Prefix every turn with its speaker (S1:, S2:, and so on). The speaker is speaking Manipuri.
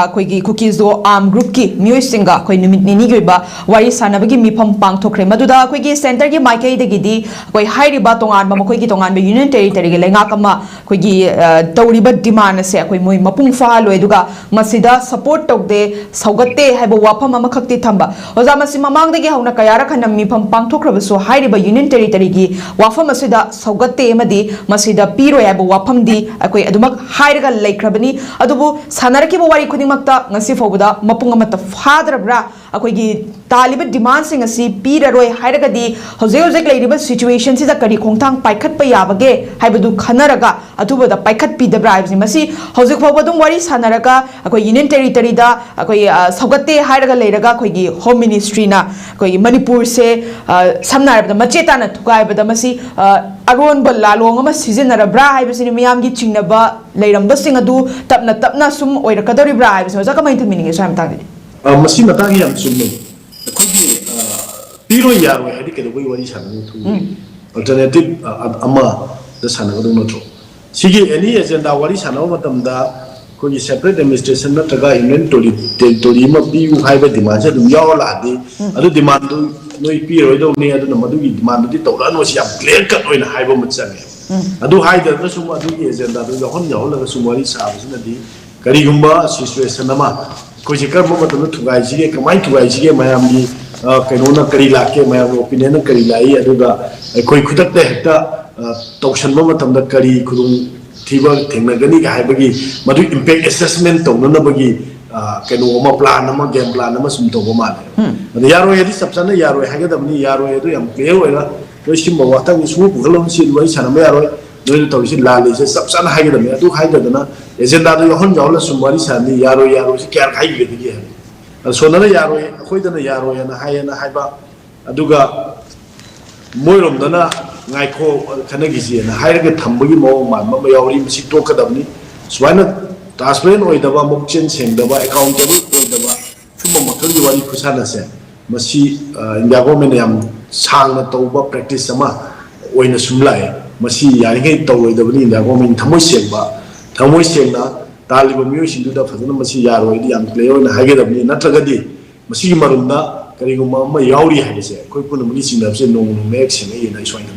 S1: ꯑꯩꯈꯣꯏꯒꯤ ꯀꯨꯀꯤꯖꯣ ꯑꯥꯔꯝ ꯒ꯭ꯔꯨꯞꯀꯤ ꯃꯤꯑꯣꯏꯁꯤꯡꯒ ꯑꯩꯈꯣꯏ ꯅꯨꯃꯤꯠ ꯅꯤꯅꯤꯒꯤ ꯑꯣꯏꯕ ꯋꯥꯔꯤ ꯁꯥꯟꯅꯕꯒꯤ ꯃꯤꯐꯝ ꯄꯥꯡꯊꯣꯛꯈ꯭ꯔꯦ ꯃꯗꯨꯗ ꯑꯩꯈꯣꯏꯒꯤ ꯁꯦꯟꯇꯔꯒꯤ ꯃꯥꯏꯀꯩꯗꯒꯤꯗꯤ ꯑꯩꯈꯣꯏ ꯍꯥꯏꯔꯤꯕ ꯇꯣꯉꯥꯟꯕ ꯃꯈꯣꯏꯒꯤ ꯇꯣꯉꯥꯟꯕ ꯌꯨꯅꯤꯌꯟ ꯇꯦꯔꯤꯇꯔꯤꯒꯤ ꯂꯩꯉꯥꯛ ꯑꯃ ꯑꯩꯈꯣꯏꯒꯤ ꯇꯧꯔꯤꯕ ꯗꯤꯃꯥꯟ ꯑꯁꯦ ꯑꯩꯈꯣꯏ ꯃꯣꯏ ꯃꯄꯨꯡ ꯐꯥꯍꯜꯂꯣꯏ ꯑꯗꯨꯒ ꯃꯁꯤꯗ ꯁꯄꯣꯔꯠ ꯇꯧꯗꯦ ꯁꯧꯒꯠꯇꯦ ꯍꯥꯏꯕ ꯋꯥꯐꯝ ꯑꯃꯈꯛꯇꯤ ꯊꯝꯕ ꯑꯣꯖꯥ ꯃꯁꯤ ꯃꯃꯥꯡꯗꯒꯤ ꯍꯧꯅ ꯀꯌꯥꯔꯛ ꯍꯟꯅ ꯃꯤꯐꯝ ꯄꯥꯡꯊꯣꯛꯈ꯭ꯔꯕꯁꯨ ꯍꯥꯏꯔꯤꯕ ꯌꯨꯅꯤꯌꯟ ꯇꯦꯔꯤꯇꯔꯤꯒꯤ ꯋꯥꯐꯝ ꯑꯁꯤꯗ ꯁꯧꯒꯠꯇꯦ ꯑꯃꯗꯤ ꯃꯁꯤꯗ ꯄꯤꯔꯣꯏ ꯍꯥꯏꯕ ꯋꯥꯐꯝꯗꯤ ꯑꯩꯈꯣꯏ ꯑꯗꯨꯃꯛ ꯍꯥꯏꯔꯒ ꯂꯩꯈ꯭ꯔꯕꯅꯤ ꯑꯗꯨꯕꯨ ꯁꯥꯟꯅꯔꯛꯈꯤꯕ ꯋꯥꯔꯤ ꯈꯨꯗꯤꯡꯃꯛꯇ ꯉꯁꯤ ꯐꯥꯎꯕꯗ ꯃꯄꯨꯡ ꯑꯃꯠꯇ ꯐꯥꯗ꯭ꯔꯕ꯭ꯔꯥ ꯑꯩꯈꯣꯏꯒꯤ ꯇꯥꯜꯂꯤꯕ ꯗꯤꯃꯥꯟꯁꯤꯡ ꯑꯁꯤ ꯄꯤꯔꯔꯣꯏ ꯍꯥꯏꯔꯒꯗꯤ ꯍꯧꯖꯤꯛ ꯍꯧꯖꯤꯛ ꯂꯩꯔꯤꯕ ꯁꯤꯆꯨꯋꯦꯁꯟꯁꯤꯗ ꯀꯔꯤ ꯈꯣꯡꯊꯥꯡ ꯄꯥꯏꯈꯠꯄ ꯌꯥꯕꯒꯦ ꯍꯥꯏꯕꯗꯨ ꯈꯟꯅꯔꯒ ꯑꯊꯨꯕꯗ ꯄꯥꯏꯈꯠꯄꯤꯗꯕ꯭ꯔꯥ ꯍꯥꯏꯕꯁꯤ ꯃꯁꯤ ꯍꯧꯖꯤꯛ ꯐꯥꯎꯕ ꯑꯗꯨꯝ ꯋꯥꯔꯤ ꯁꯥꯟꯅꯔꯒ ꯑꯩꯈꯣꯏ ꯌꯨꯅꯤꯌꯟ ꯇꯦꯔꯤꯇꯔꯤꯗ ꯑꯩꯈꯣꯏ ꯁꯧꯒꯠꯇꯦ ꯍꯥꯏꯔꯒ ꯂꯩꯔꯒ ꯑꯩꯈꯣꯏꯒꯤ ꯍꯣꯝ ꯃꯤꯅꯤꯁꯇ꯭ꯔꯤꯅ ꯑꯩꯈꯣꯏꯒꯤ ꯃꯅꯤꯄꯨꯔꯁꯦ ꯁꯝꯅ ꯍꯥꯏꯔꯕꯗ ꯃꯆꯦ ꯇꯥꯅ ꯊꯨꯒꯥꯏꯕꯗ ꯃꯁꯤ ꯑꯔꯣꯟꯕ ꯂꯥꯂꯣꯡ ꯑꯃ ꯁꯤꯖꯤꯟꯅꯔꯕ꯭ꯔꯥ ꯍꯥꯏꯕꯁꯤꯅꯤ ꯃꯤꯌꯥꯝꯒꯤ ꯆꯤꯡꯅꯕ ꯂꯩꯔꯝꯕꯁꯤꯡ ꯑꯗꯨ ꯇꯞꯅ ꯇꯞꯅ ꯁꯨꯝ ꯑꯣꯏꯔꯛꯀꯗꯧꯔꯤꯕ꯭ꯔꯥ ꯍꯥꯏꯕꯁꯤ ꯑꯣꯖꯥ ꯀꯃꯥꯏꯅ ꯊꯝꯕꯤꯅꯤꯡꯉꯦ ꯁ꯭ꯋꯥꯏ ꯃꯇꯥꯡꯗꯗꯤ
S2: ꯃꯁꯤ ꯃꯇꯥꯡꯒꯤ ꯌꯥꯝ ꯆꯨꯝꯃꯦ ꯑꯩꯈꯣꯏꯒꯤ ꯄꯤꯔꯣꯏ ꯌꯥꯔꯣꯏ ꯍꯥꯏꯗꯤ ꯀꯩꯗꯧꯕꯩ ꯋꯥꯔꯤ ꯁꯥꯟꯅꯕ ꯊꯨꯒꯦ ꯑꯜꯇꯔꯅꯦꯇꯤꯚ ꯑꯃꯗ ꯁꯥꯟꯅꯒꯗꯧ ꯅꯠꯇ꯭ꯔꯣ ꯁꯤꯒꯤ ꯑꯦꯅꯤ ꯑꯦꯖꯦꯟꯗꯥ ꯋꯥꯔꯤ ꯁꯥꯟꯅꯕ ꯃꯇꯝꯗ ꯑꯩꯈꯣꯏꯒꯤ ꯁꯦꯄꯔꯦꯠ ꯑꯦꯗꯃꯤꯅꯤꯁꯇ꯭ꯔꯦꯁꯟ ꯅꯠꯇ꯭ꯔꯒ ꯌꯨꯅꯤꯌꯟ ꯇꯦꯔꯤꯇꯣꯔꯤ ꯑꯃ ꯄꯤꯌꯨ ꯍꯥꯏꯕ ꯗꯤꯃꯥꯟꯁꯦ ꯑꯗꯨꯝ ꯌꯥꯎꯔ ꯂꯥꯛꯑꯗꯤ ꯑꯗꯨ ꯗꯤꯃꯥꯟꯗꯨ ꯅꯣꯏ ꯄꯤꯔꯣꯏꯗꯧꯕꯅꯤ ꯑꯗꯨꯅ ꯃꯗꯨꯒꯤ ꯗꯤꯃꯥꯟꯗꯨꯗꯤ ꯇꯧꯔꯛꯑꯅꯨ ꯌꯥꯝ ꯀ꯭ꯂꯤꯌꯔ ꯀꯠ ꯑꯣꯏꯅ ꯍꯥꯏꯕ ꯑꯃ ꯆꯪꯉꯦ ꯑꯗꯨ ꯍꯥꯏꯗ꯭ꯔꯒꯁꯨ ꯑꯗꯨꯒꯤ ꯑꯦꯖꯦꯟꯗꯥꯗꯨ ꯌꯥꯎꯍꯜꯂꯒ ꯁꯨꯝ ꯋꯥꯔꯤ ꯁꯥꯕꯁꯤꯅꯗꯤ ꯀꯔꯤꯒꯨꯝꯕ ꯁꯤꯆꯨꯋꯦꯁꯟ ꯑꯃ ꯑꯩꯈꯣꯏꯁꯦ ꯀꯔꯝꯕ ꯃꯇꯝꯗ ꯊꯨꯒꯥꯏꯁꯤꯒꯦ ꯀꯃꯥꯏꯅ ꯊꯨꯒꯥꯏꯁꯤꯒꯦ ꯃꯌꯥꯝꯒꯤ ꯀꯩꯅꯣꯅ ꯀꯔꯤ ꯂꯥꯛꯀꯦ ꯃꯌꯥꯝꯒꯤ ꯑꯣꯄꯤꯅꯤꯌꯟꯅ ꯀꯔꯤ ꯂꯥꯛꯏ ꯑꯗꯨꯒ ꯑꯩꯈꯣꯏ ꯈꯨꯗꯛꯇ ꯍꯦꯛꯇ ꯇꯧꯁꯟꯕ ꯃꯇꯝꯗ ꯀꯔꯤ ꯈꯨꯗꯣꯡꯊꯤꯕ ꯊꯦꯡꯅꯒꯅꯤꯒ ꯍꯥꯏꯕꯒꯤ ꯃꯗꯨ ꯏꯝꯄꯦꯛ ꯑꯦꯁꯦꯁꯃꯦꯟ ꯇꯧꯅꯅꯕꯒꯤ ꯀꯩꯅꯣ ꯑꯃ ꯄ꯭ꯂꯥꯟ ꯑꯃ ꯒꯦꯝ ꯄ꯭ꯂꯥꯟ ꯑꯃ ꯁꯨꯝ ꯇꯧꯕ ꯃꯥꯜꯂꯦ ꯑꯗ ꯌꯥꯔꯣꯏ ꯍꯥꯏꯗꯤ ꯆꯞ ꯆꯥꯅ ꯌꯥꯔꯣꯏ ꯍꯥꯏꯒꯗꯕꯅꯤ ꯌꯥꯔꯣꯏ ꯑꯗꯨ ꯌꯥꯝ ꯀ꯭ꯂꯤꯌꯔ ꯑꯣꯏꯅ ꯅꯣꯏ ꯁꯤꯒꯨꯝꯕ ꯋꯥꯇꯪ ꯁꯨꯝ ꯄꯨꯈꯠꯂꯝꯕ ꯁꯤ ꯋꯥꯔꯤ ꯁꯥꯟꯅꯕ ꯌꯥꯔꯣꯏ ꯅꯣꯏꯅ ꯇꯧꯔꯤꯁꯤ ꯂꯥꯜꯂꯤꯁꯦ ꯆꯞ ꯆꯥꯅ ꯍꯥꯏꯒꯗꯕꯅꯤ ꯑꯗꯨ ꯍꯥꯏꯗꯗꯅ ꯑꯦꯖꯦꯟꯗꯥꯗꯣ ꯌꯥꯎꯍꯜꯂ ꯁꯨꯝ ꯋꯥꯔꯤ ꯁꯥꯟꯅꯤ ꯌꯥꯔꯣꯏ ꯌꯥꯔꯣꯏꯁꯤ ꯀꯌꯥꯔꯛ ꯍꯥꯏꯈꯤꯒꯗꯒꯦ ꯍꯥꯏꯕ ꯁꯣꯟꯅꯅ ꯌꯥꯔꯣꯏ ꯑꯩꯈꯣꯏꯗꯅ ꯌꯥꯔꯣꯏꯅ ꯍꯥꯏꯌꯦꯅ ꯍꯥꯏꯕ ꯑꯗꯨꯒ ꯃꯣꯏꯔꯣꯝꯗꯅ ꯉꯥꯏꯈꯣ ꯈꯟꯅꯈꯤꯁꯦꯅ ꯍꯥꯏꯔꯒ ꯊꯝꯕꯒꯤ ꯃꯑꯣꯡ ꯃꯥꯟꯕ ꯑꯃ ꯌꯥꯎꯔꯤ ꯃꯁꯤ ꯇꯣꯛꯀꯗꯕꯅꯤ ꯁꯨꯃꯥꯏꯅ ꯇ꯭ꯔꯥꯟꯁꯄꯦꯔꯦꯟ ꯑꯣꯏꯗꯕ ꯃꯕꯨꯛꯆꯦꯜ ꯁꯦꯡꯗꯕ ꯑꯦꯀꯥꯎꯟꯇꯦꯕꯜ ꯑꯣꯏꯗꯕ ꯁꯨꯝꯕ ꯃꯈꯜꯒꯤ ꯋꯥꯔꯤ ꯈꯨꯁꯥꯟꯅꯁꯦ ꯃꯁꯤ ꯏꯟꯗꯤꯌꯥ ꯒꯣꯔꯃꯦꯟꯅ ꯌꯥꯝ ꯁꯥꯡꯅ ꯇꯧꯕ ꯄ꯭ꯔꯦꯛꯇꯤꯁ ꯑꯃ ꯑꯣꯏꯅ ꯁꯨꯝ ꯂꯥꯛꯑꯦ ꯃꯁꯤ ꯌꯥꯔꯤꯉꯩ ꯇꯧꯔꯣꯏꯗꯕꯅꯤ ꯏꯟꯗꯤꯌꯥ ꯒꯣꯔꯃꯦꯟ ꯊꯃꯣꯏ ꯁꯦꯡꯅ ꯇꯥꯜꯂꯤꯕ ꯃꯤꯑꯣꯏꯁꯤꯡꯗꯨꯗ ꯐꯖꯅ ꯃꯁꯤ ꯌꯥꯔꯣꯏꯗꯤ ꯌꯥꯝ ꯀ꯭ꯂꯤꯌꯔ ꯑꯣꯏꯅ ꯍꯥꯏꯒꯗꯕꯅꯤ ꯅꯠꯇ꯭ꯔꯒꯗꯤ ꯃꯁꯤꯒꯤ ꯃꯔꯨꯝꯗ ꯀꯔꯤꯒꯨꯝꯕ ꯑꯃ ꯌꯥꯎꯔꯤ ꯍꯥꯏꯕꯁꯦ ꯑꯩꯈꯣꯏ ꯄꯨꯝꯅꯃꯛꯀꯤ ꯆꯤꯡꯅꯕꯁꯦ ꯅꯣꯡꯃ ꯃꯌꯦꯛ ꯁꯦꯡꯅ ꯌꯦꯡꯅ ꯁꯣꯏꯅ